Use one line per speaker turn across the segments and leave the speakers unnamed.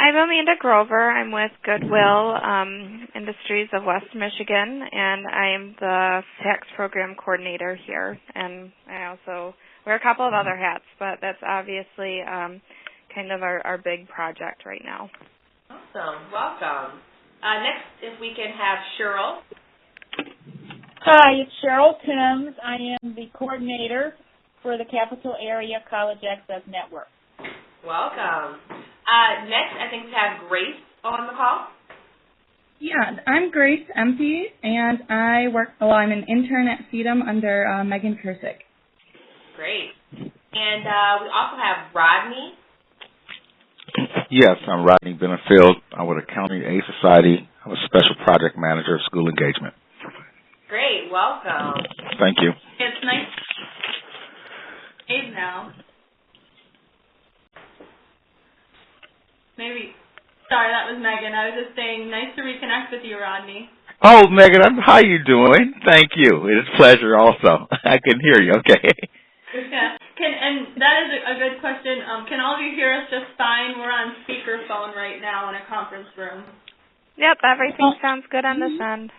I'm Amanda Grover. I'm with Goodwill Industries of West Michigan, and I am the tax program coordinator here. And I also wear a couple of other hats, but that's obviously kind of our big project right now.
Awesome. Welcome. Next, if we can have Cheryl.
Hi, it's Cheryl Timms. I am the coordinator for the Capital Area College Access Network.
Welcome. Next, I think we have Grace on the call.
Yeah, I'm Grace MP, and I'm an intern at CEDAM under Megan Kursick.
Great. And we also have Rodney.
Yes, I'm Rodney Benefield. I'm with the County Aid Society. I'm a special project manager of school engagement.
Great. Welcome.
Thank you.
It's nice. Aid now. Sorry, that was Megan. I was just saying, nice to reconnect with you, Rodney.
Oh, Megan, how you doing? Thank you. It's a pleasure also. I can hear you, okay.
Yeah. And that is a good question. Can all of you hear us just fine? We're on speakerphone right now in a conference room.
Yep, everything sounds good on this end.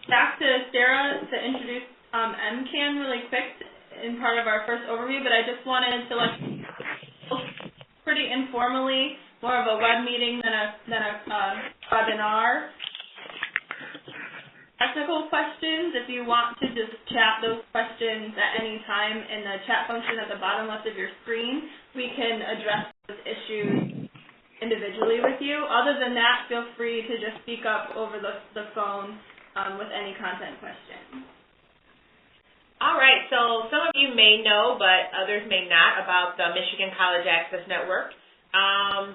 Back to Sarah to introduce MCAN really quick in part of our first overview, but I just wanted to pretty informally, more of a web meeting than a webinar. Technical questions, if you want to just chat those questions at any time in the chat function at the bottom left of your screen, we can address those issues individually with you. Other than that, feel free to just speak up over the phone with any content questions.
All right, so some of you may know, but others may not, about the Michigan College Access Network.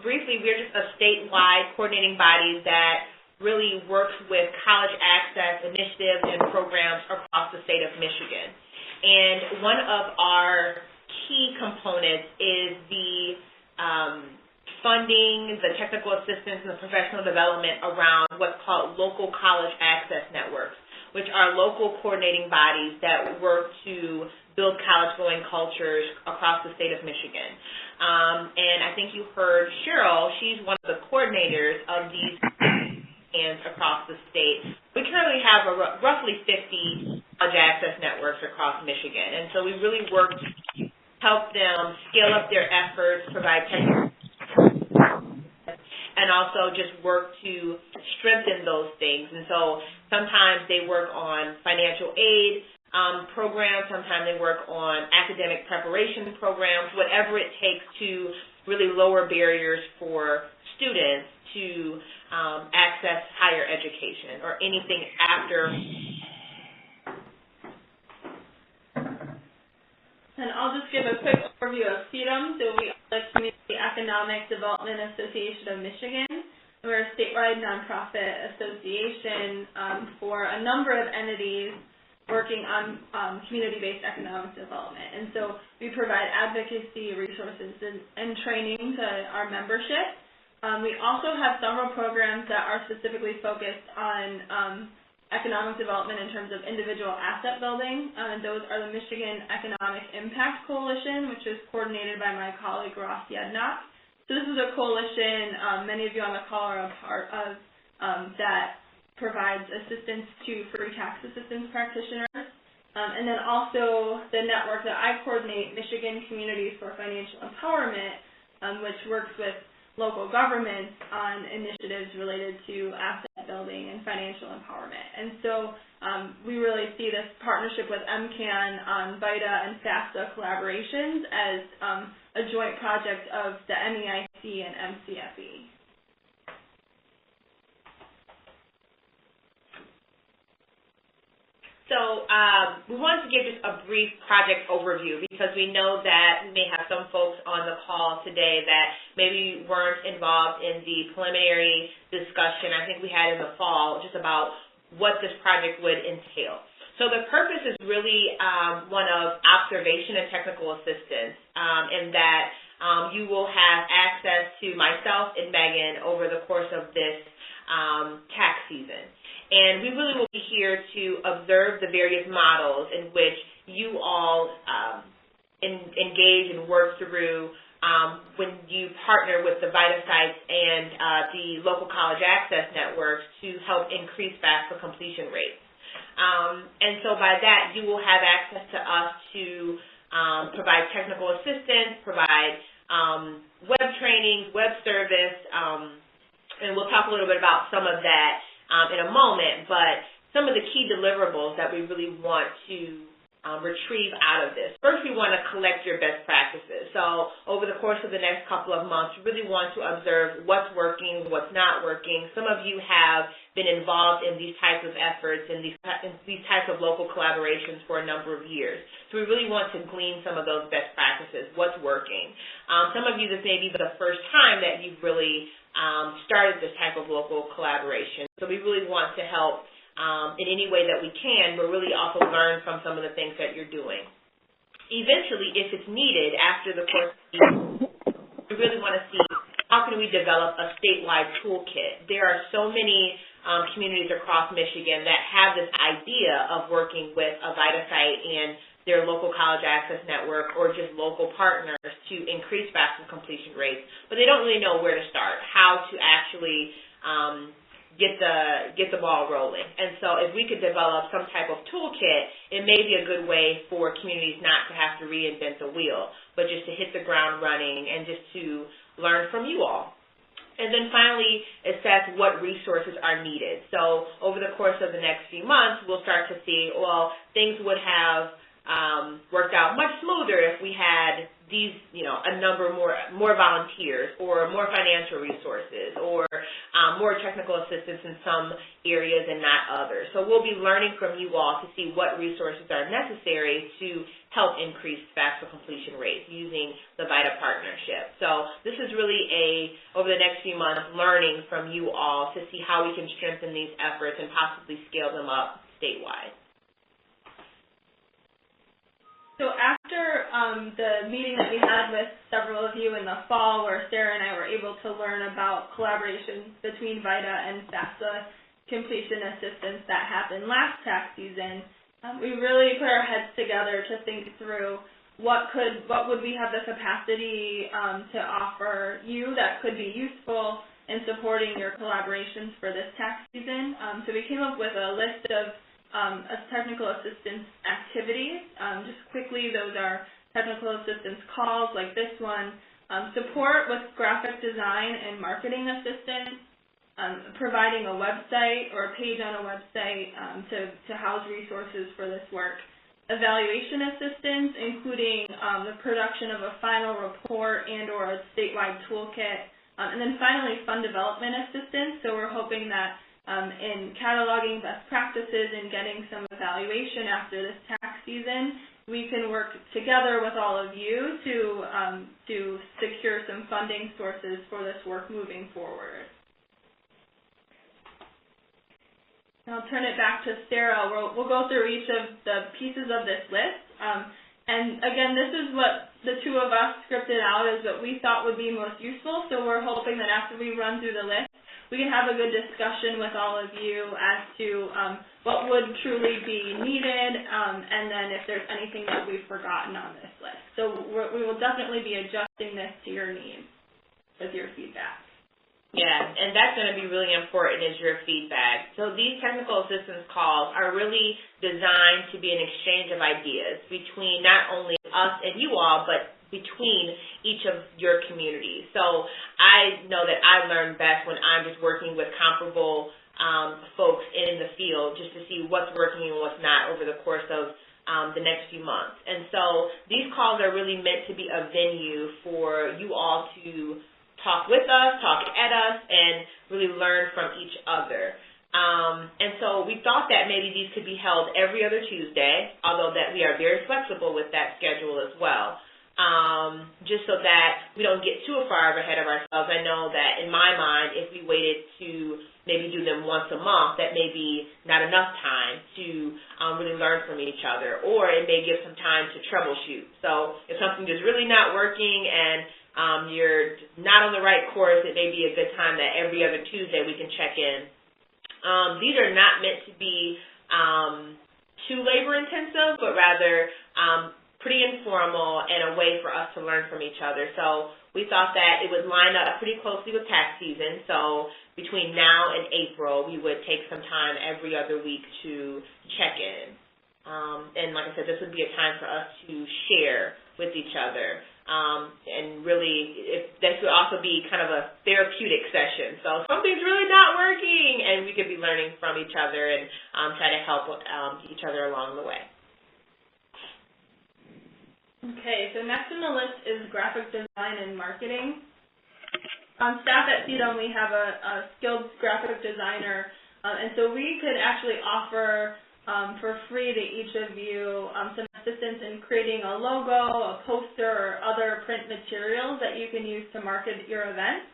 Briefly, we're just a statewide coordinating body that really works with college access initiatives and programs across the state of Michigan. And one of our key components is the funding, the technical assistance, and the professional development around what's called local college access networks, which are local coordinating bodies that work to build college-going cultures across the state of Michigan. And I think you heard Cheryl. She's one of the coordinators of these hands across the state. We currently have roughly 50 college access networks across Michigan, and so we really work to help them scale up their efforts, provide technical, and also just work to strengthen those things. And so sometimes they work on financial aid programs, sometimes they work on academic preparation programs, whatever it takes to really lower barriers for students to access higher education or anything after.
And I'll just give a quick overview of CEDAM. So we are the Community Economic Development Association of Michigan. We're a statewide nonprofit association for a number of entities working on community-based economic development. And so we provide advocacy, resources, and training to our membership. We also have several programs that are specifically focused on economic development in terms of individual asset building. Those are the Michigan Economic Impact Coalition, which is coordinated by my colleague Ross Yednock. So this is a coalition many of you on the call are a part of that provides assistance to free tax assistance practitioners. And then also the network that I coordinate, Michigan Communities for Financial Empowerment, which works with local governments on initiatives related to asset building and financial empowerment. And so we really see this partnership with MCAN on VITA and FAFSA collaborations as a joint project of the MEIC and MCFE.
So we wanted to give just a brief project overview because we know that we may have some folks on the call today that maybe weren't involved in the preliminary discussion I think we had in the fall just about what this project would entail. So the purpose is really one of observation and technical assistance in that you will have access to myself and Megan over the course of this tax season. And we really will be here to observe the various models in which you all engage and work through when you partner with the VITA sites and the local college access networks to help increase FAFSA completion rates. And so by that, you will have access to us to provide technical assistance, provide web training, web service, and we'll talk a little bit about some of that in a moment, but some of the key deliverables that we really want to retrieve out of this. First, we want to collect your best practices. So over the course of the next couple of months, we really want to observe what's working, what's not working. Some of you have been involved in these types of efforts and these types of local collaborations for a number of years. So we really want to glean some of those best practices, what's working. Some of you, this may be the first time that you've really started this type of local collaboration. So we really want to help in any way that we can, but really also learn from some of the things that you're doing. Eventually, if it's needed after the course of the year, we really want to see how can we develop a statewide toolkit. There are so many communities across Michigan that have this idea of working with a VITA site and their local college access network or just local partners to increase FAFSA completion rates, but they don't really know where to start, how to actually get the ball rolling. And so if we could develop some type of toolkit, it may be a good way for communities not to have to reinvent the wheel, but just to hit the ground running and just to learn from you all. And then finally, assess what resources are needed. So over the course of the next few months, we'll start to see, well, things would have worked out much smoother if we had these, a number more volunteers or more financial resources or more technical assistance in some areas and not others. So we'll be learning from you all to see what resources are necessary to help increase FAFSA completion rates using the VITA partnership. So this is really over the next few months, learning from you all to see how we can strengthen these efforts and possibly scale them up statewide.
So after the meeting that we had with several of you in the fall where Sarah and I were able to learn about collaboration between VITA and FAFSA completion assistance that happened last tax season, we really put our heads together to think through what would we have the capacity to offer you that could be useful in supporting your collaborations for this tax season. So we came up with a list of technical assistance activities. Just quickly, those are technical assistance calls like this one, support with graphic design and marketing assistance, providing a website or a page on a website to house resources for this work, evaluation assistance, including the production of a final report and or a statewide toolkit, and then finally fund development assistance. So we're hoping that in cataloging best practices and getting some evaluation after this tax season, we can work together with all of you to secure some funding sources for this work moving forward. I'll turn it back to Sarah. We'll go through each of the pieces of this list. And again, this is what the two of us scripted out as what we thought would be most useful. So we're hoping that after we run through the list, we can have a good discussion with all of you as to what would truly be needed, and then if there's anything that we've forgotten on this list. So we will definitely be adjusting this to your needs with your feedback.
Yeah, and that's going to be really important is your feedback. So these technical assistance calls are really designed to be an exchange of ideas between not only us and you all, but between each of your communities. So I know that I learn best when I'm just working with comparable folks in the field just to see what's working and what's not over the course of the next few months. And so these calls are really meant to be a venue for you all to talk with us, talk at us, and really learn from each other. And so we thought that maybe these could be held every other Tuesday, although that we are very flexible with that schedule as well. Just so that we don't get too far ahead of ourselves. I know that in my mind, if we waited to maybe do them once a month, that may be not enough time to really learn from each other, or it may give some time to troubleshoot. So if something is really not working and you're not on the right course, it may be a good time that every other Tuesday we can check in. These are not meant to be too labor intensive, but rather pretty informal and a way for us to learn from each other. So we thought that it would line up pretty closely with tax season. So between now and April, we would take some time every other week to check in. And like I said, this would be a time for us to share with each other. And really, this would also be kind of a therapeutic session. So something's really not working, and we could be learning from each other and try to help each other along the way.
Okay, so next on the list is graphic design and marketing. On staff at CEDAM, we have a skilled graphic designer, and so we could actually offer for free to each of you some assistance in creating a logo, a poster, or other print materials that you can use to market your event.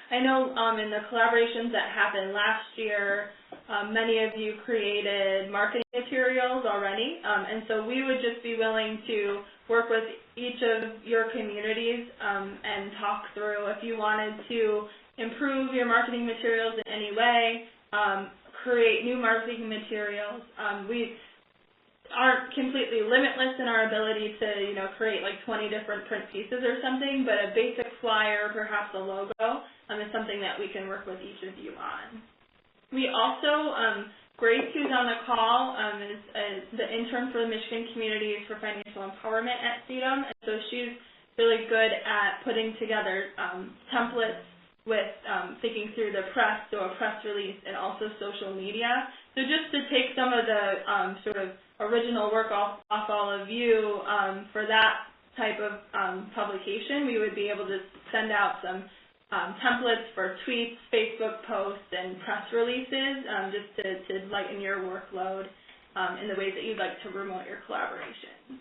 I know in the collaborations that happened last year, many of you created marketing materials already, and so we would just be willing to work with each of your communities and talk through if you wanted to improve your marketing materials in any way, create new marketing materials. We aren't completely limitless in our ability to, create like 20 different print pieces or something, but a basic flyer, perhaps a logo, is something that we can work with each of you on. We also, Grace, who's on the call, is the intern for the Michigan Communities for Financial Empowerment at CEDAM, and so she's really good at putting together templates with thinking through the press, so a press release, and also social media. So just to take some of the sort of original work off all of you for that type of publication, we would be able to send out some templates for tweets, Facebook posts, and press releases just to lighten your workload in the ways that you'd like to promote your collaboration.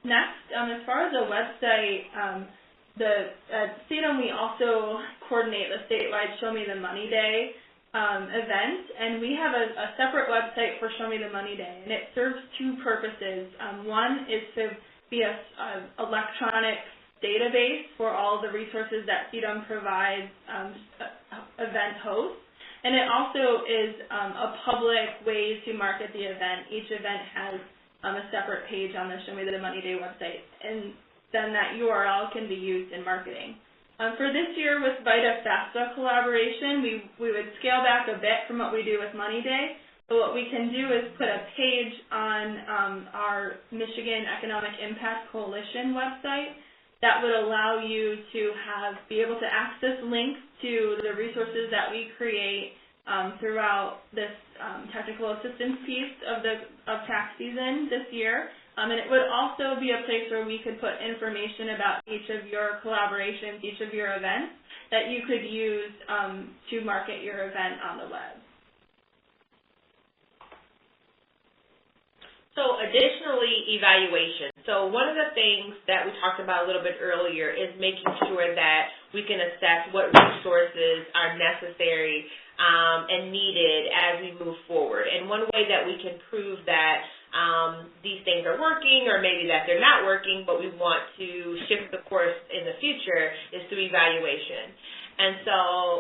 Next, as far as the website, at CEDAM we also coordinate the statewide Show Me the Money Day event, and we have a separate website for Show Me the Money Day, and it serves two purposes. One is to be an electronic database for all the resources that CEDAM provides event hosts, and it also is a public way to market the event. Each event has a separate page on the Show Me the Money Day website, and then that URL can be used in marketing. For this year with VITA FAFSA collaboration, we would scale back a bit from what we do with Money Day, but what we can do is put a page on our Michigan Economic Impact Coalition website that would allow you to be able to access links to the resources that we create throughout this technical assistance piece of tax season this year. And it would also be a place where we could put information about each of your collaborations, each of your events that you could use to market your event on the web.
So additionally, evaluation. So one of the things that we talked about a little bit earlier is making sure that we can assess what resources are necessary and needed as we move forward. And one way that we can prove that these things are working, or maybe that they're not working, but we want to shift the course in the future, is through evaluation. And so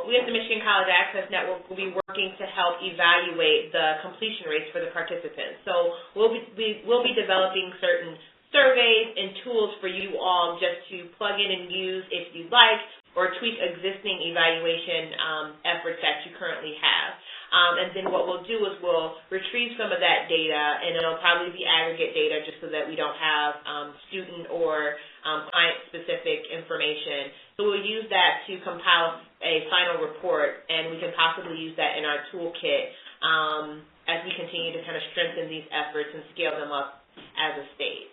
we at the Michigan College Access Network will be working to help evaluate the completion rates for the participants. So we'll be developing certain surveys and tools for you all just to plug in and use if you'd like, or tweak existing evaluation efforts that you currently have. And then what we'll do is we'll retrieve some of that data, and it'll probably be aggregate data just so that we don't have student or client-specific information. So we'll use that to compile a final report, and we can possibly use that in our toolkit as we continue to kind of strengthen these efforts and scale them up as a state.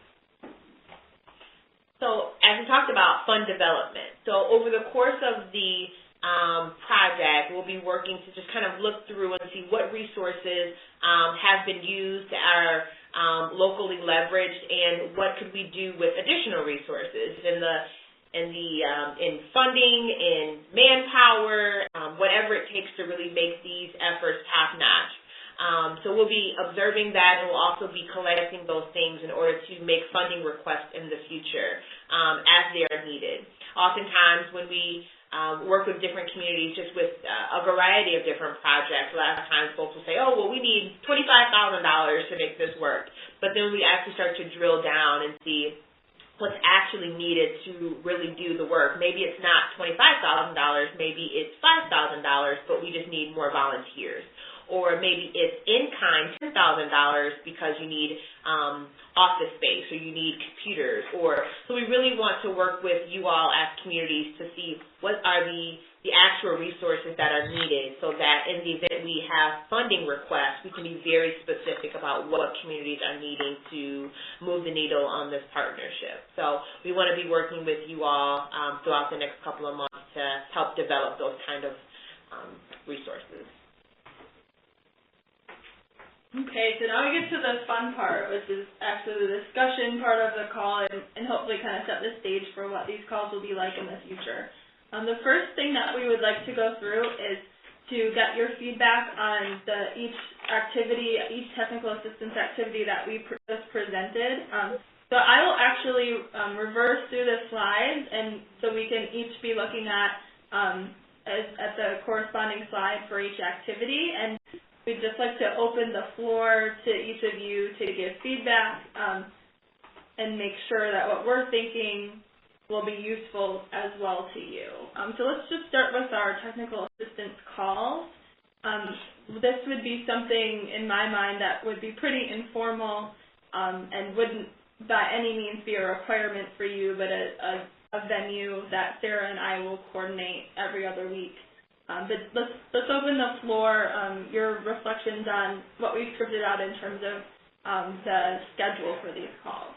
So as we talked about fund development, so over the course of the project, we'll be working to just kind of look through and see what resources have been used, are locally leveraged, and what could we do with additional resources in funding, in manpower, whatever it takes to really make these efforts top-notch. So we'll be observing that, and we'll also be collecting those things in order to make funding requests in the future as they are needed. Oftentimes when we work with different communities just with a variety of different projects. A lot of times folks will say, oh, well, we need $25,000 to make this work. But then we actually start to drill down and see what's actually needed to really do the work. Maybe it's not $25,000, maybe it's $5,000, but we just need more volunteers. Or maybe it's in-kind $10,000 because you need office space or you need computers. So we really want to work with you all as communities to see what are the actual resources that are needed so that in the event we have funding requests, we can be very specific about what communities are needing to move the needle on this partnership. So we want to be working with you all throughout the next couple of months to help develop those kind of resources.
Okay, so now we get to the fun part, which is actually the discussion part of the call and hopefully kind of set the stage for what these calls will be like in the future. The first thing that we would like to go through is to get your feedback on each activity, each technical assistance activity that we just presented. So I will actually reverse through the slides, and so we can each be looking at the corresponding slide for each activity. And we'd just like to open the floor to each of you to give feedback and make sure that what we're thinking will be useful as well to you. So let's just start with our technical assistance calls. This would be something in my mind that would be pretty informal and wouldn't by any means be a requirement for you, but a venue that Sarah and I will coordinate every other week. But let's open the floor, your reflections on what we've scripted out in terms of the schedule for these calls.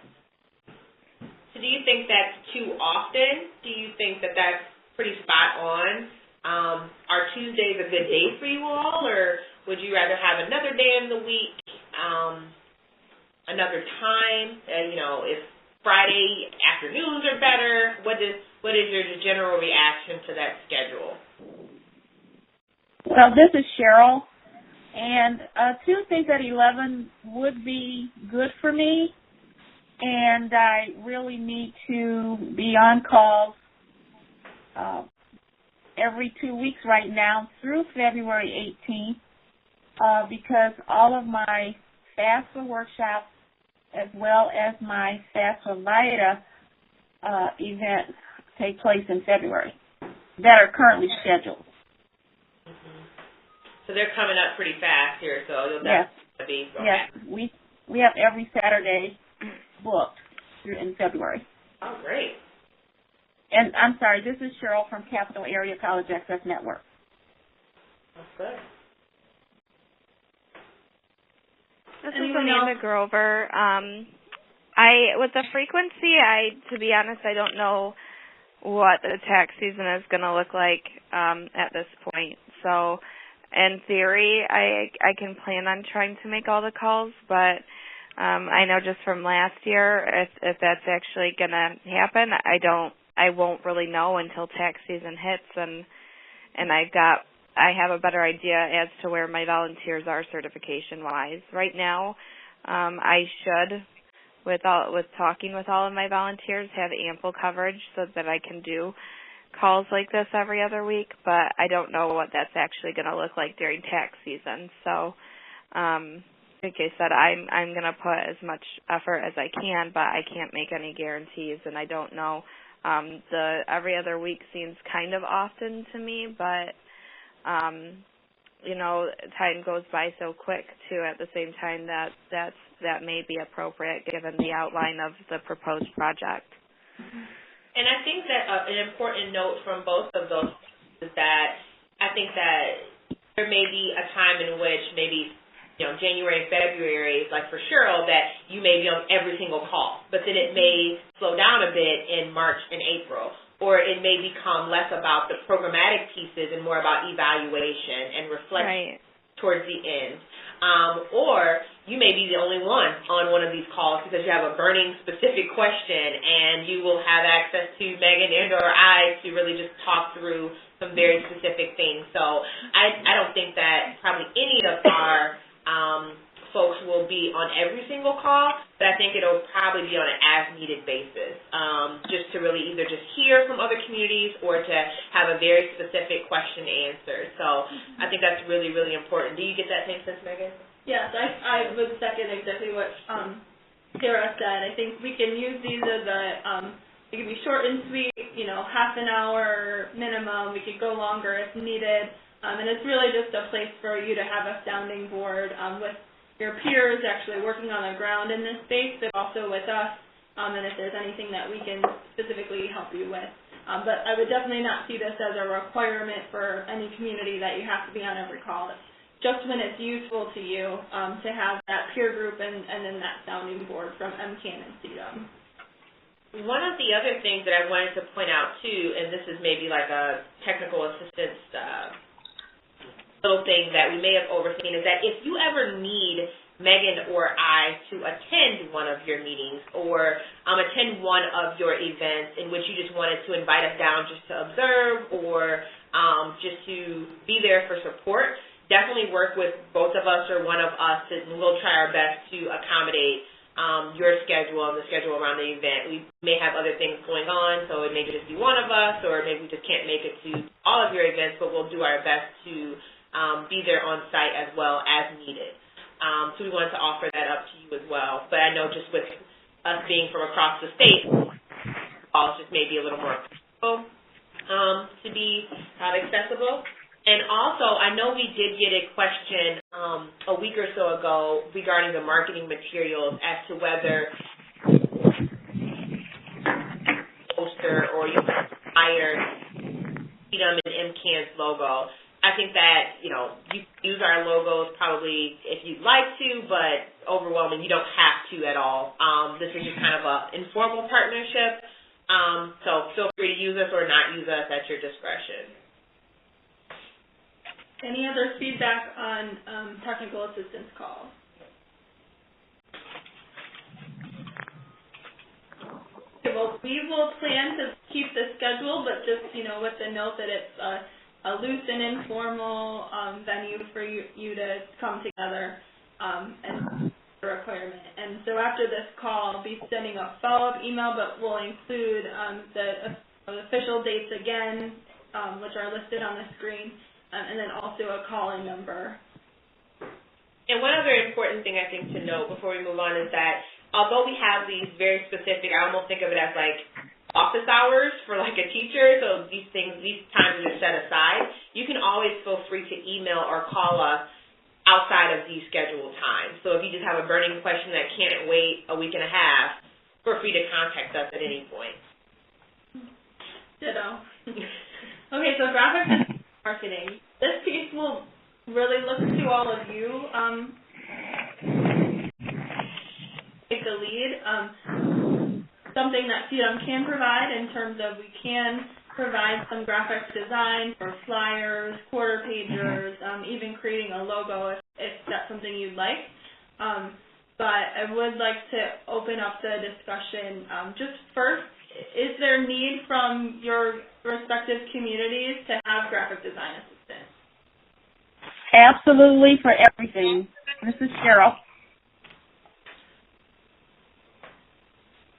So do you think that's too often? Do you think that that's pretty spot on? Are Tuesdays a good day for you all, or would you rather have another day in the week, another time? If Friday afternoons are better, what is your general reaction to that schedule?
Well, this is Cheryl, and Tuesdays at 11 would be good for me, and I really need to be on calls every 2 weeks right now through February 18th because all of my FAFSA workshops as well as my FAFSA VITA events take place in February that are currently scheduled.
So they're coming up pretty fast here, so you'll definitely be okay.
Yes, we have every Saturday booked in February.
Oh, great.
And I'm sorry, this is Cheryl from Capital Area College Access Network.
That's good.
This is Amanda Grover. With the frequency, to be honest, I don't know what the tax season is going to look like at this point. So in theory, I can plan on trying to make all the calls, but I know just from last year, if that's actually going to happen, I won't really know until tax season hits, and I have a better idea as to where my volunteers are certification-wise. Right now, I should, with talking with all of my volunteers, have ample coverage so that I can do calls like this every other week, but I don't know what that's actually going to look like during tax season. So, like I said, I'm going to put as much effort as I can, but I can't make any guarantees, and I don't know. The every other week seems kind of often to me, but time goes by so quick too. At the same time, that may be appropriate given the outline of the proposed project.
And I think that an important note from both of those is that I think that there may be a time in which maybe January and February, like for Cheryl, that you may be on every single call, but then it may slow down a bit in March and April, or it may become less about the programmatic pieces and more about evaluation and reflection towards the end. Or you may be the only one of these calls because you have a burning specific question and you will have access to Megan and or I to really just talk through some very specific things. So I don't think that probably any of our folks will be on every single call, but I think it'll probably be on an as-needed basis, just to really either just hear from other communities or to have a very specific question answered. So I think that's really, really important. Do you get that same sense, Megan?
Yes, I would second exactly what Sarah said. I think we can use these as it can be short and sweet, half an hour minimum. We could go longer if needed. And it's really just a place for you to have a sounding board with your peers actually working on the ground in this space, but also with us, and if there's anything that we can specifically help you with. But I would definitely not see this as a requirement for any community that you have to be on every call. It's just when it's useful to you to have that peer group and then that sounding board from MCAN and CEDAM.
One of the other things that I wanted to point out, too, and this is maybe like a technical assistance little thing that we may have overseen, is that if you ever need Megan or I to attend one of your meetings or attend one of your events in which you just wanted to invite us down just to observe or just to be there for support, definitely work with both of us or one of us, and we'll try our best to accommodate your schedule and the schedule around the event. We may have other things going on, so it may just be one of us, or maybe we just can't make it to all of your events, but we'll do our best to be there on site as well as needed. So we wanted to offer that up to you as well. But I know just with us being from across the state, calls just maybe a little more accessible to be accessible. And also, I know we did get a question a week or so ago regarding the marketing materials as to whether poster or you hire CEDAM and MCAN's logo. I think that, you use our logos probably if you'd like to, but overwhelming, you don't have to at all. This is just kind of an informal partnership, so feel free to use us or not use us at your discretion.
Any other feedback on technical assistance calls? Okay, well, we will plan to keep the schedule, but just, with the note that it's a loose and informal venue for you to come together and the requirement. And so after this call, I'll be sending a follow-up email, but we'll include the official dates again, which are listed on the screen, and then also a call-in number.
And one other important thing I think to note before we move on is that although we have these very specific, I almost think of it as like office hours for like a teacher, so these times are set aside, you can always feel free to email or call us outside of these scheduled times. So if you just have a burning question that can't wait a week and a half, feel free to contact us at any point.
Ditto. Okay, so graphic marketing. This piece will really look to all of you. Take the lead. Something that CEDAM can provide in terms of we can provide some graphics design for flyers, quarter pagers, even creating a logo if that's something you'd like. But I would like to open up the discussion. Just first, is there need from your respective communities to have graphic design assistance?
Absolutely, for everything. This is Cheryl.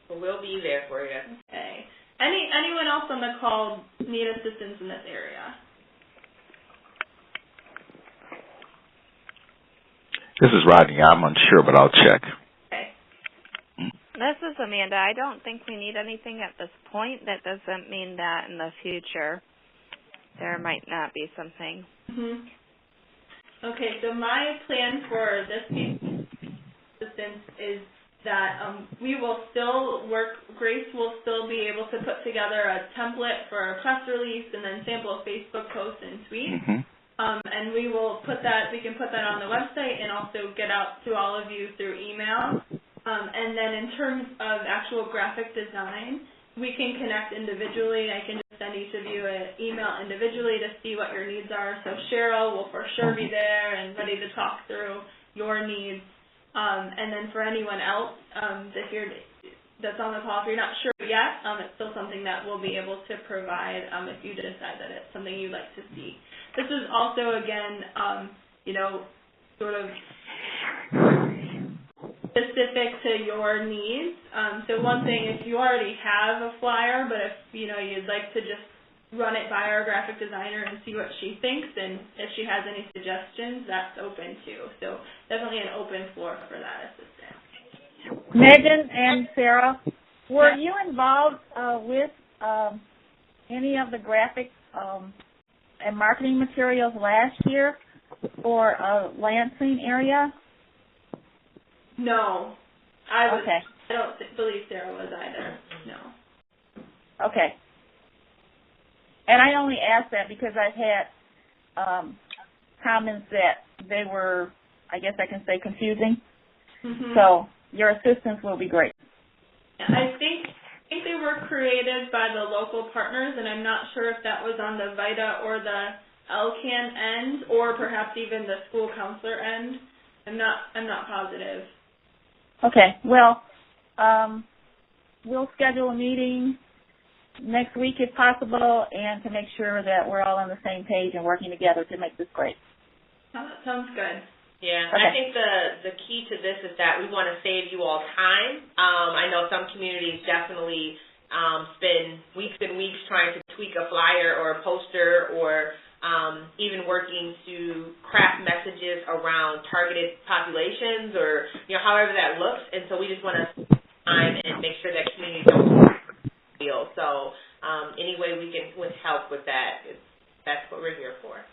We'll be there for you.
Okay. Anyone else on the call need assistance in this area?
This is Rodney. I'm unsure, but I'll check.
Okay.
This is Amanda. I don't think we need anything at this point. That doesn't mean that in the future there might not be something.
Mm-hmm. Okay, so my plan for this piece of assistance is that we will still work, Grace will still be able to put together a template for a press release and then sample Facebook posts and tweets.
Mm-hmm.
And we will put that, we can put that on the website and also get out to all of you through email. And then in terms of actual graphic design, we can connect individually. I can just send each of you an email individually to see what your needs are. So Cheryl will for sure be there and ready to talk through your needs. And then for anyone else that's on the call, if you're not sure yet, it's still something that we'll be able to provide if you decide that it's something you'd like to see. This is also, again, sort of specific to your needs. So one thing, if you already have a flyer, but if you'd like to just run it by our graphic designer and see what she thinks, and if she has any suggestions, that's open too. So definitely an open floor for that assistance.
Megan and Sarah, were you involved with any of the graphic and marketing materials last year for Lansing area?
No. I don't believe Sarah was either. No.
Okay. And I only asked that because I've had comments that they were, I guess I can say, confusing.
Mm-hmm.
So your assistance will be great.
I think they were created by the local partners, and I'm not sure if that was on the VITA or the LCAN end, or perhaps even the school counselor end. I'm not positive.
Okay. Well, we'll schedule a meeting next week if possible, and to make sure that we're all on the same page and working together to make this great.
Oh, that sounds good.
Yeah,
okay.
I think the key to this is that we want to save you all time. I know some communities definitely spend weeks and weeks trying to tweak a flyer or a poster, or even working to craft messages around targeted populations, or however that looks. And so we just want to save time and make sure that communities don't feel. So any way we can help with that, that's what we're here for.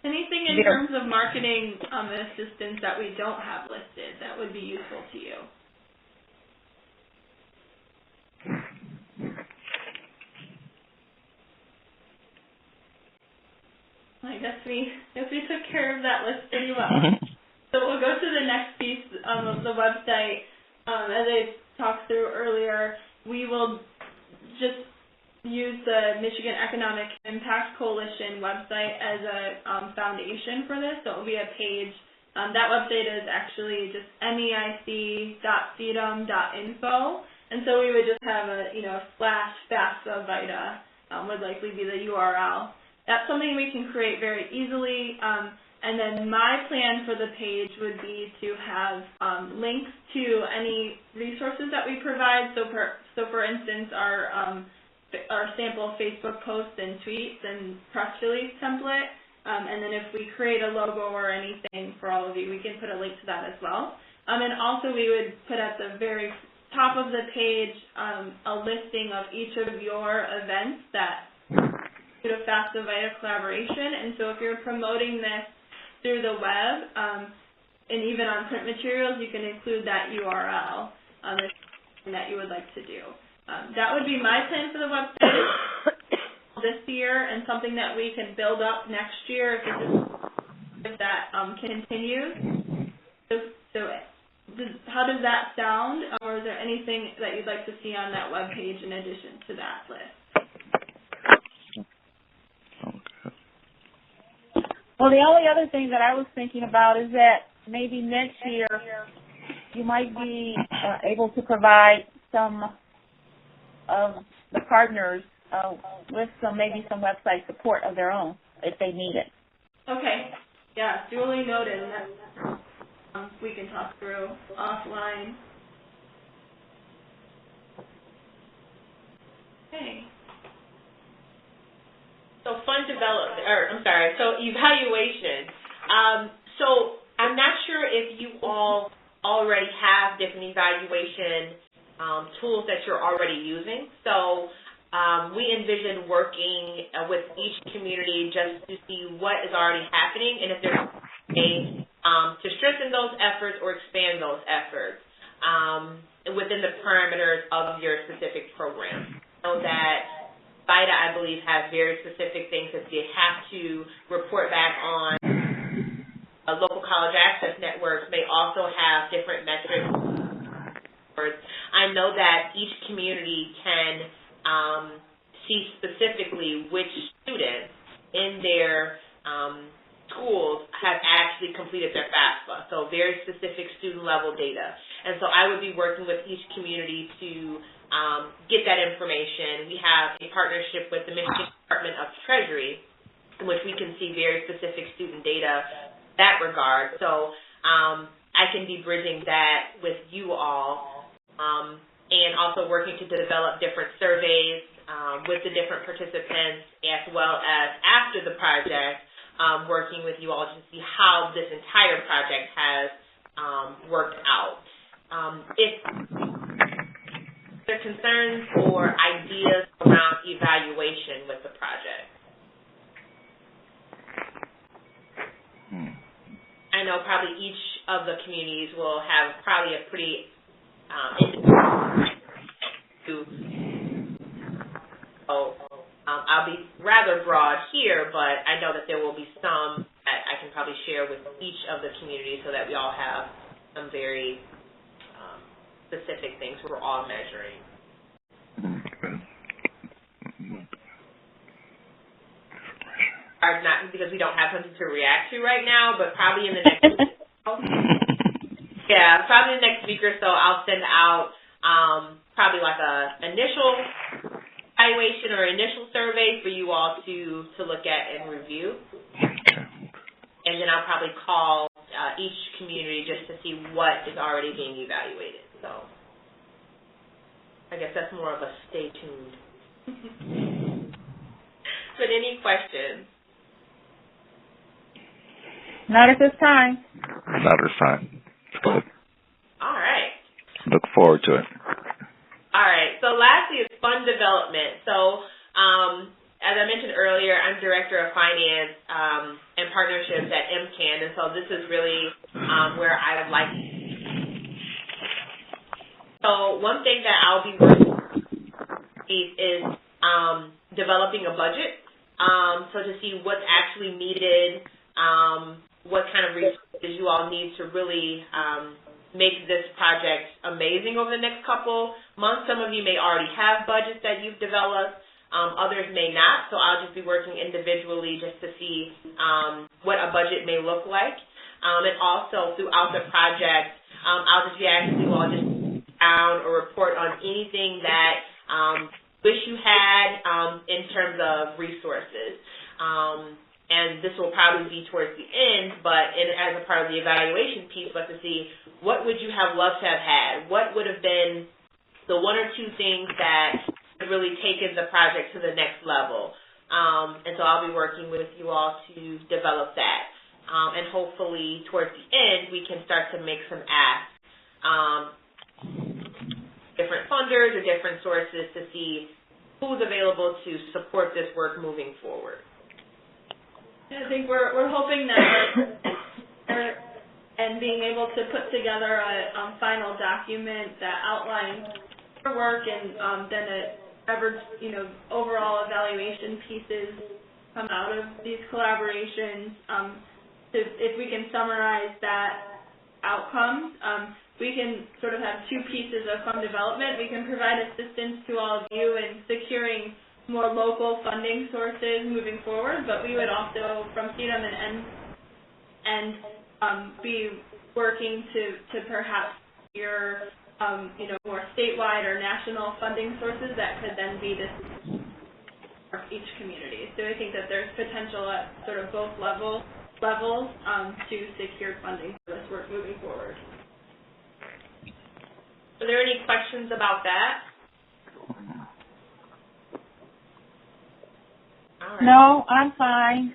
Anything in terms of marketing assistance that we don't have listed that would be useful to you? I guess we took care of that list pretty well. So we'll go to the next piece of the website. As I talked through earlier, we will just use the Michigan Economic Impact Coalition website as a foundation for this. So it will be a page. That website is actually just meic.cedam.info, and so we would just have a /FAFSA VITA would likely be the URL. That's something we can create very easily. And then my plan for the page would be to have links to any resources that we provide. So for instance, our sample Facebook posts and tweets and press release template. And then if we create a logo or anything for all of you, we can put a link to that as well. And also we would put at the very top of the page a listing of each of your events that do a FAFSA VITA collaboration. And so if you're promoting this through the web and even on print materials, you can include that URL that you would like to do. That would be my plan for the website this year, and something that we can build up next year if that continues. So how does that sound, or is there anything that you'd like to see on that web page in addition to that list?
Well, the only other thing that I was thinking about is that maybe next year you might be able to provide some of the partners with maybe some website support of their own if they need it.
Okay. Yeah, duly noted. We can talk through offline. Okay.
So evaluation. So I'm not sure if you all already have different evaluation tools that you're already using. So we envision working with each community just to see what is already happening and if there's a way to strengthen those efforts or expand those efforts within the parameters of your specific program. So that VITA, I believe, has very specific things that they have to report back on. Local college access networks may also have different metrics. I know that each community can see specifically which students in their schools have actually completed their FAFSA, so very specific student-level data. And so I would be working with each community to get that information. We have a partnership with the Michigan Department of Treasury in which we can see very specific student data in that regard. So I I can be bridging that with you all, and also working to develop different surveys with the different participants, as well as after the project, working with you all to see how this entire project has worked out. If there are concerns or ideas around evaluation with the project. I know probably each of the communities will have probably a pretty I'll be rather broad here, but I know that there will be some that I can probably share with each of the communities so that we all have some very specific things we're all measuring. Not because we don't have something to react to right now, but probably in the next week. Yeah, probably the next week or so, I'll send out probably like a initial evaluation or initial survey for you all to look at and review. And then I'll probably call each community just to see what is already being evaluated. So I guess that's more of a stay tuned. But any questions?
Not at this time.
Not at this time. Good.
All right.
Look forward to it.
All right. So lastly is fund development. So as I mentioned earlier, I'm Director of Finance and Partnerships at MCAN, and so this is really where I would like to. So one thing that I'll be working with is developing a budget, so to see what's actually needed, what kind of resources you all need to really make this project amazing over the next couple months. Some of you may already have budgets that you've developed. Others may not, so I'll just be working individually just to see what a budget may look like. And also throughout the project, I'll just be asking you all just down or report on anything that wish you had in terms of resources. And this will probably be towards the end, but as a part of the evaluation piece, but to see what would you have loved to have had? What would have been the one or two things that have really taken the project to the next level? And so I'll be working with you all to develop that. And hopefully towards the end, we can start to make some asks, different funders or different sources to see who's available to support this work moving forward.
I think we're hoping that and being able to put together a final document that outlines our work and then overall evaluation pieces come out of these collaborations. If we can summarize that outcome, we can sort of have two pieces of fund development. We can provide assistance to all of you in securing more local funding sources moving forward, but we would also, from CEDAM and be working to perhaps your more statewide or national funding sources that could then be this for each community. So I think that there's potential at sort of both levels to secure funding for this work moving forward.
Are there any questions about that? All right.
No, I'm fine.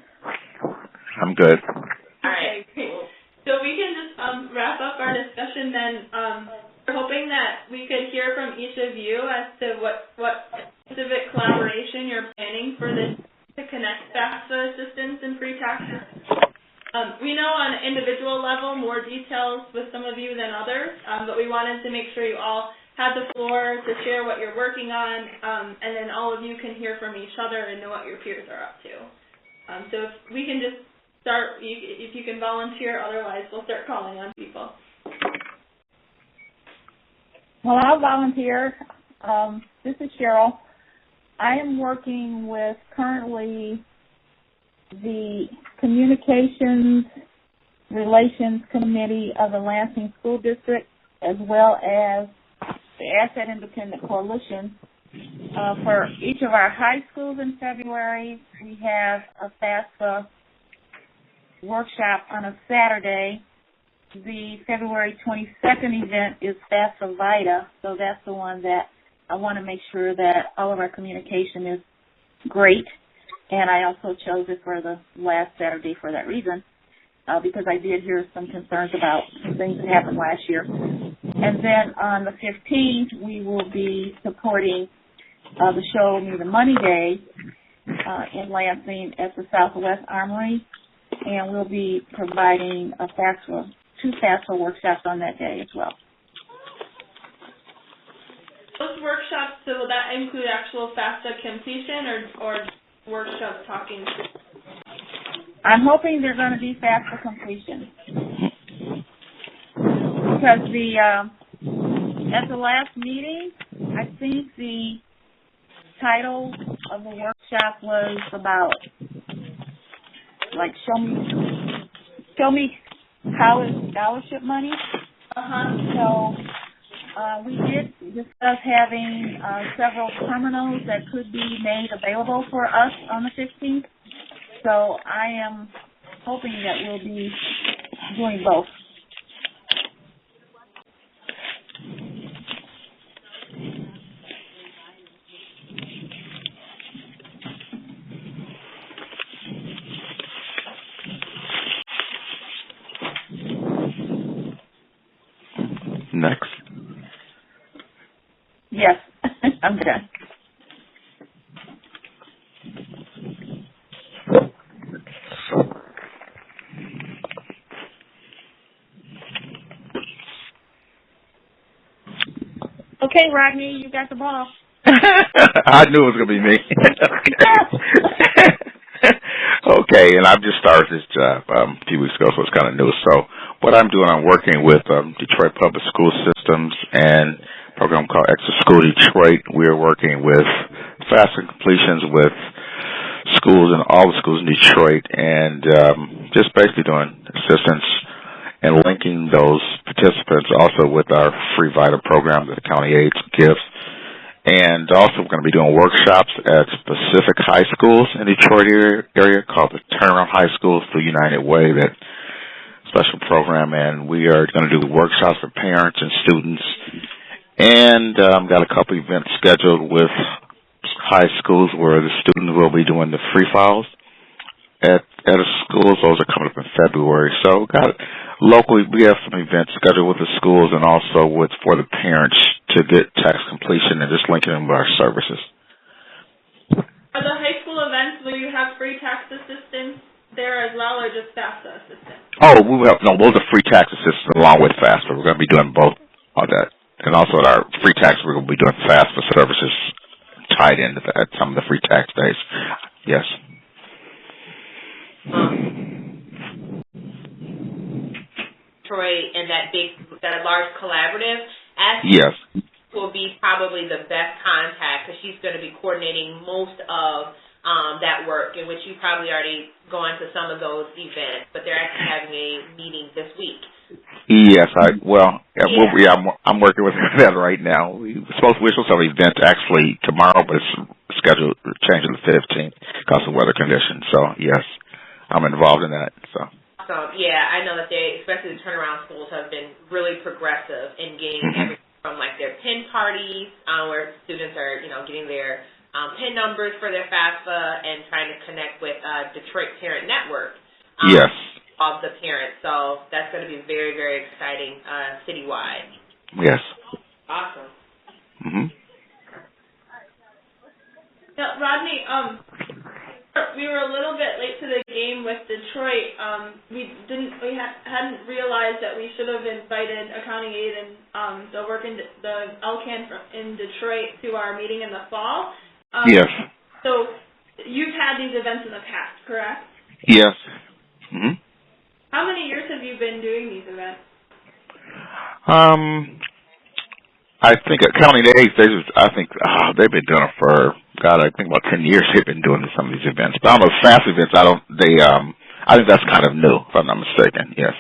I'm good.
All right.
Cool. So we can just wrap up our discussion then. We're hoping that we could hear from each of you as to what specific collaboration you're planning for this to connect FAFSA assistance and free taxes. We know on an individual level more details with some of you than others, but we wanted to make sure you all had the floor to share what you're working on, and then all of you can hear from each other and know what your peers are up to. So if we can just start, if you can volunteer, otherwise we'll start calling on people.
Well, I'll volunteer. This is Cheryl. I am working with currently the Communications Relations Committee of the Lansing School District, as well as the Asset Independent Coalition. For each of our high schools in February, we have a FAFSA workshop on a Saturday, the February 22nd event is FAFSA VITA, so that's the one that I want to make sure that all of our communication is great. And I also chose it for the last Saturday for that reason, because I did hear some concerns about some things that happened last year. And then on the 15th, we will be supporting the show Me the Money Day in Lansing at the Southwest Armory, and we'll be providing two FAFSA workshops on that day as well.
Those workshops, so will that include actual FAFSA completion or workshops talking to?
I'm hoping they're going to be FAFSA completion. Because at the last meeting, I think the title of the workshop was about, like, show me college scholarship money. So we did discuss having several terminals that could be made available for us on the 15th. So I am hoping that we'll be doing both.
Next.
Yes, I'm done. Okay, Rodney, you got the ball.
I knew it was going to be me. Okay, and I've just started this job a few weeks ago, so it's kind of new. So what I'm doing, I'm working with Detroit Public School Systems and a program called Extra School Detroit. We're working with FAFSA completions with schools in all the schools in Detroit, and just basically doing assistance and linking those participants also with our free VITA program that the county aids gives. And also we're going to be doing workshops at specific high schools in the Detroit area called the Turnaround High Schools through United Way, that special program. And we are going to do workshops for parents and students. And got a couple events scheduled with high schools where the students will be doing the free files at a school. Those are coming up in February. So locally we have some events scheduled with the schools and also for the parents to get tax completion and just linking them with our services.
Are the high school events where you have free tax assistance there as well, or just FAFSA assistance?
Oh, those are free tax assistance along with FAFSA. We're going to be doing both of that. And also at our free tax, we're going to be doing FAFSA services tied in at some of the free tax days. Yes.
Detroit and that large collaborative,
yes,
will be probably the best contact because she's going to be coordinating most of that work, in which you've probably already gone to some of those events, but they're actually having a meeting this week.
Yes, I'm working with that right now. We're supposed to have an event actually tomorrow, but it's scheduled to change to the 15th because of weather conditions. So yes, I'm involved in that. So.
Yeah, I know that especially the turnaround schools, have been really progressive in getting everything from like their PIN parties, where students are, getting their PIN numbers for their FAFSA and trying to connect with Detroit Parent Network.
Yes.
Of the parents, so that's going to be very, very exciting citywide.
Yes.
Awesome.
Mhm.
Now, Rodney, we were a little bit late to the game with Detroit. We hadn't realized that we should have invited Accounting Aid and the work in the LCAN in Detroit to our meeting in the fall.
Yes.
So you've had these events in the past, correct?
Yes. Mhm.
How many years have you been doing these events?
I think Accounting Aid, they've been doing it for I think about 10 years. They've been doing some of these events. But on those FAFSA events, I think that's kind of new, if I'm not mistaken. Yes.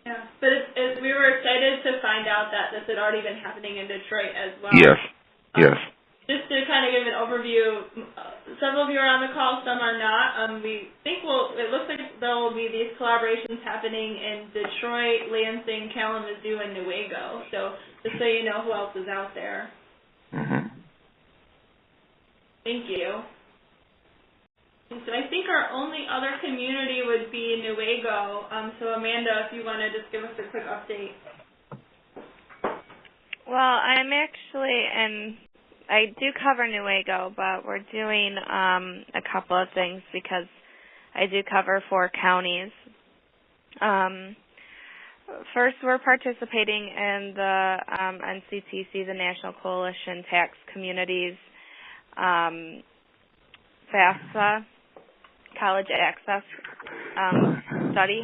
Yeah, but we were excited to find out that this had already been happening in Detroit as well.
Yes. Yes.
Just to kind of give an overview, some of you are on the call, some are not. We think it looks like there will be these collaborations happening in Detroit, Lansing, Kalamazoo, and Newaygo. So just so you know who else is out there.
Mm-hmm.
Thank you. So I think our only other community would be Newaygo. So Amanda, if you want to just give us a quick update.
Well, I'm actually I do cover Newaygo, but we're doing a couple of things because I do cover 4 counties. First, we're participating in the NCTC, the National Coalition Tax Communities FAFSA College Access Study.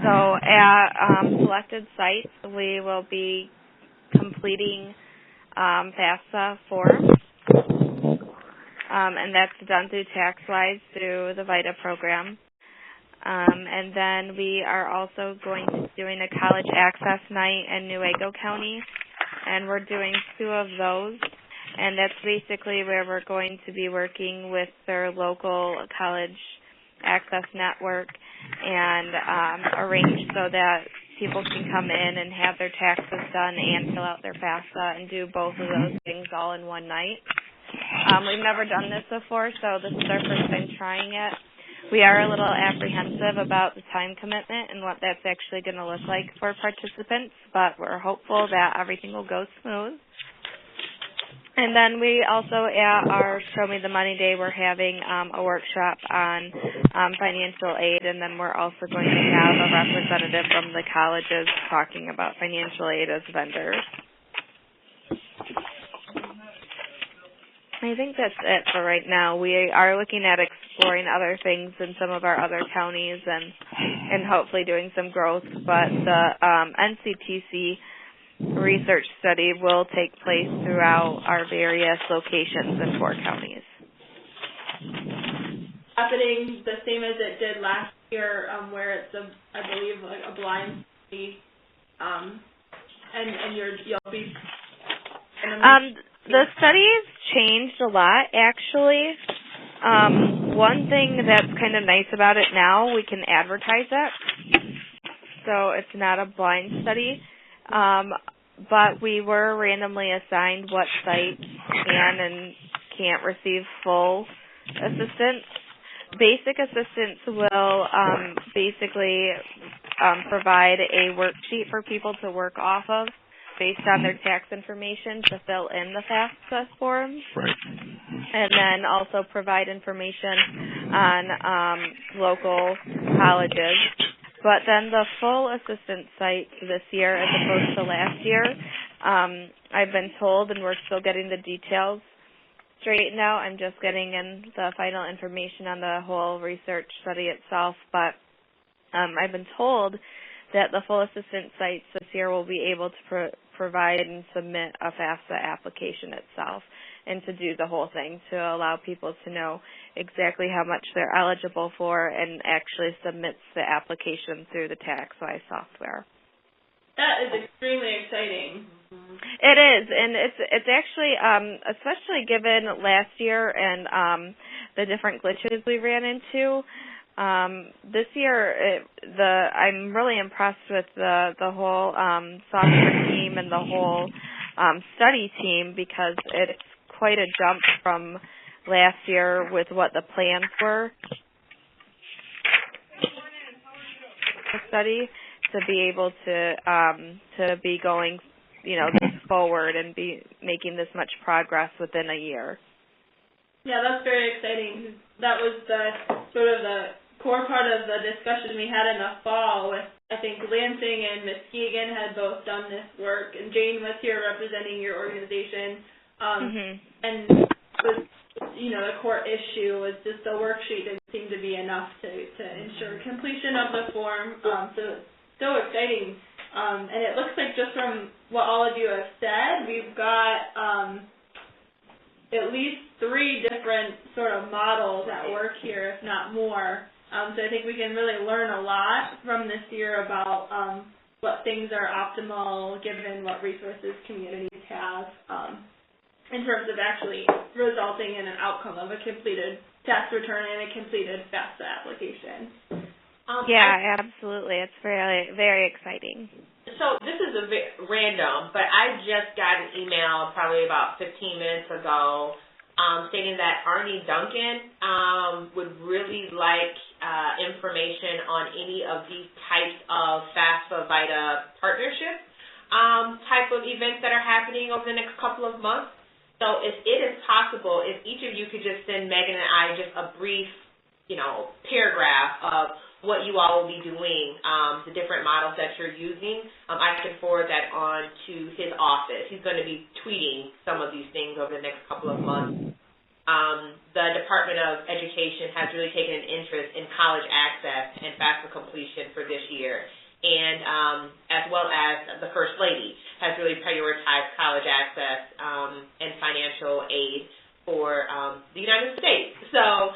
So at selected sites, we will be completing FAFSA forms, and that's done through TaxWise through the VITA program. And then we are also going to be doing a college access night in Newaygo County, and we're doing 2 of those. And that's basically where we're going to be working with their local college access network and arrange so that people can come in and have their taxes done and fill out their FAFSA and do both of those things all in one night. We've never done this before, so this is our first time trying it. We are a little apprehensive about the time commitment and what that's actually going to look like for participants, but we're hopeful that everything will go smooth. And then we also, at our Show Me the Money Day, we're having a workshop on financial aid, and then we're also going to have a representative from the colleges talking about financial aid as vendors. I think that's it for right now. We are looking at exploring other things in some of our other counties and hopefully doing some growth, but the NCTC research study will take place throughout our various locations in 4 counties.
Happening the same as it did last year, where it's I believe like a blind study, and you'll be.
The study's changed a lot, actually. One thing that's kind of nice about it now, we can advertise it, so it's not a blind study. But we were randomly assigned what sites can and can't receive full assistance. Basic assistance will basically provide a worksheet for people to work off of based on their tax information to fill in the FAFSA forms.
Right.
And then also provide information on local colleges. But then the full assistance sites this year as opposed to last year, I've been told, and we're still getting the details straightened out. I'm just getting in the final information on the whole research study itself. But I've been told that the full assistance sites this year will be able to provide and submit a FAFSA application itself and to do the whole thing to allow people to know exactly how much they're eligible for and actually submits the application through the TaxWise software.
That is extremely exciting.
It is, and it's actually, especially given last year and the different glitches we ran into. This year, I'm really impressed with the whole software team and the whole study team because it's quite a jump from last year with what the plans were. The study to be able to be going, this forward and be making this much progress within a year.
Yeah, that's very exciting. That was the core part of the discussion we had in the fall with, I think, Lansing and Muskegon had both done this work, and Jane was here representing your organization. And the core issue was just the worksheet didn't seem to be enough to ensure completion of the form. So exciting. And it looks like just from what all of you have said, we've got at least 3 different sort of models at work here, if not more. So I think we can really learn a lot from this year about what things are optimal given what resources communities have. in terms of actually resulting in an outcome of a completed tax return and a completed FAFSA application.
Yeah, absolutely. It's very, very exciting.
So this is a bit random, but I just got an email probably about 15 minutes ago stating that Arnie Duncan would really like information on any of these types of FAFSA VITA partnership type of events that are happening over the next couple of months. So if it is possible, if each of you could just send Megan and I just a brief, paragraph of what you all will be doing, the different models that you're using, I can forward that on to his office. He's going to be tweeting some of these things over the next couple of months. The Department of Education has really taken an interest in college access and FAFSA completion for this year. And as well as the First Lady has really prioritized college access and financial aid for the United States. So,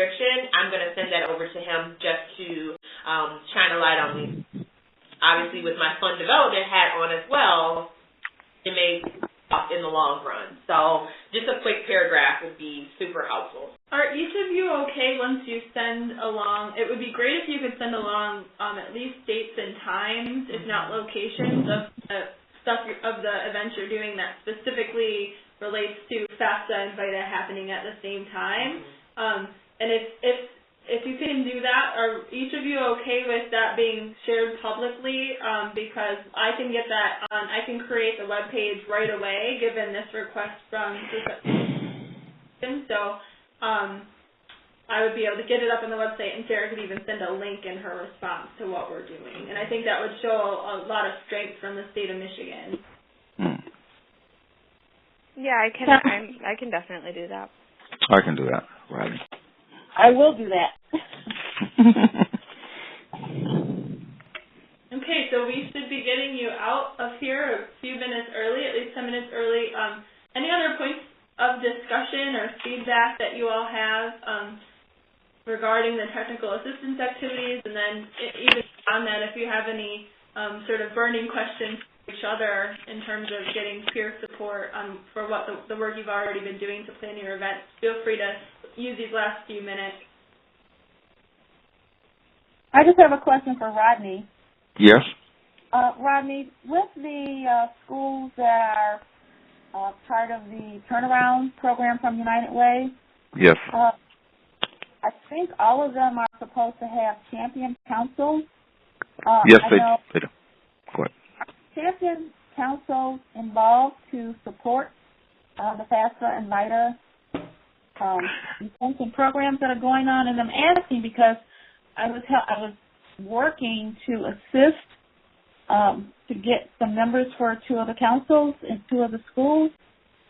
I'm going to send that over to him just to shine a light on me. Obviously, with my fund development hat on as well, it may help in the long run. So just a quick paragraph would be super helpful.
Are each of you okay once you send along? It would be great if you could send along at least dates and times, if not locations, of the stuff of the events you're doing that specifically relates to FAFSA and VITA happening at the same time. And if you can do that, are each of you okay with that being shared publicly? Because I can get that on, I can create the web page right away given this request from the so I would be able to get it up on the website, and Sarah could even send a link in her response to what we're doing. And I think that would show a lot of strength from the state of Michigan.
Yeah, I can definitely do that.
I can do that, Riley.
I will do that.
Okay, so we should be getting you out of here a few minutes early, at least 10 minutes early. Any other points of discussion or feedback that you all have regarding the technical assistance activities? And then even on that, if you have any sort of burning questions for each other in terms of getting peer support for what the work you've already been doing to plan your events, feel free to use these last few minutes.
I just have a question for Rodney.
Yes.
Rodney, with the schools that are part of the turnaround program from United Way,
yes.
I think all of them are supposed to have champion councils.
Yes, they do. Go ahead.
Champion councils involved to support the FAFSA and VITA events and programs that are going on, and I'm asking because I was working to assist to get some members for two of the councils in two of the schools,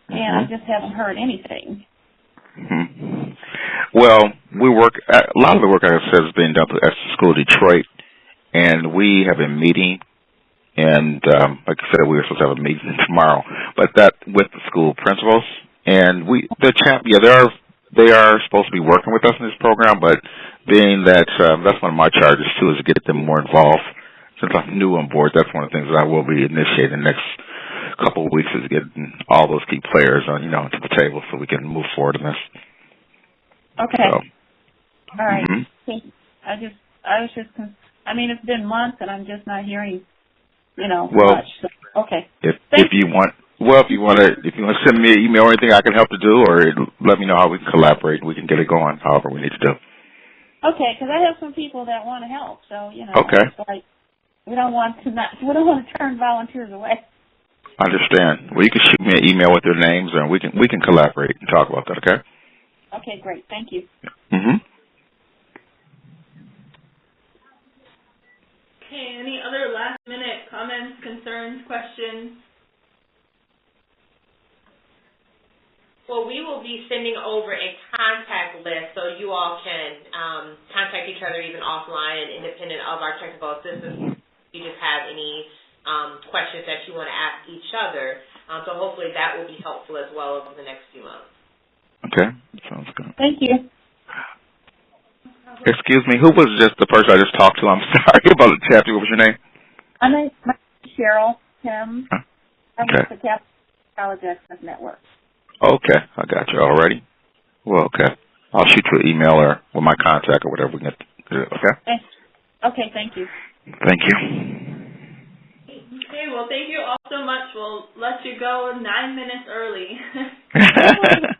and I just haven't heard anything.
Well, we work. A lot of the work, like I said, is being done at the School of Detroit, and we have been meeting. And like I said, we were supposed to have a meeting tomorrow, but that with the school principals, and they are supposed to be working with us in this program, but being that that's one of my charges too, is to get them more involved. Since I'm new on board, that's one of the things that I will be initiating the next couple of weeks, is getting all those key players on, to the table so we can move forward in this.
Okay.
So,
all right. It's been months and I'm just not hearing, much. So, okay.
If you want to send me an email or anything I can help to do, or let me know how we can collaborate and we can get it going, however we need to do.
Okay, because I have some people that want to help, so
Okay.
It's like we don't want to turn volunteers away.
Understand. Well, you can shoot me an email with their names, and we can collaborate and talk about that. Okay.
Okay, great. Thank you.
Okay, any other last-minute comments, concerns, questions?
Well, we will be sending over a contact list so you all can contact each other even offline and independent of our technical assistance. If you just have any questions that you want to ask each other. So hopefully that will be helpful as well over the next few months.
Okay, sounds good.
Thank you.
Excuse me, who was just the person I just talked to? I'm sorry about the chapter. What was your name?
My name is Cheryl Tim.
Okay.
College Access Network.
Okay, I got you already. Well, okay. I'll shoot you an email or with my contact or whatever we can do. Okay?
Okay, thank you.
Thank you.
Okay, well, thank you all so much. We'll let you go 9 minutes early.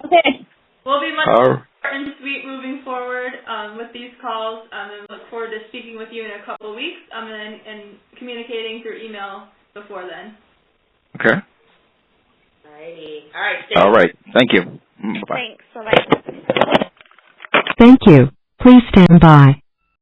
Okay.
We'll be much short and sweet moving forward with these calls, and look forward to speaking with you in a couple of weeks and communicating through email before then.
Okay.
All right.
Thank you. Bye-bye.
Thanks. Bye-bye.
Thank you. Please stand by.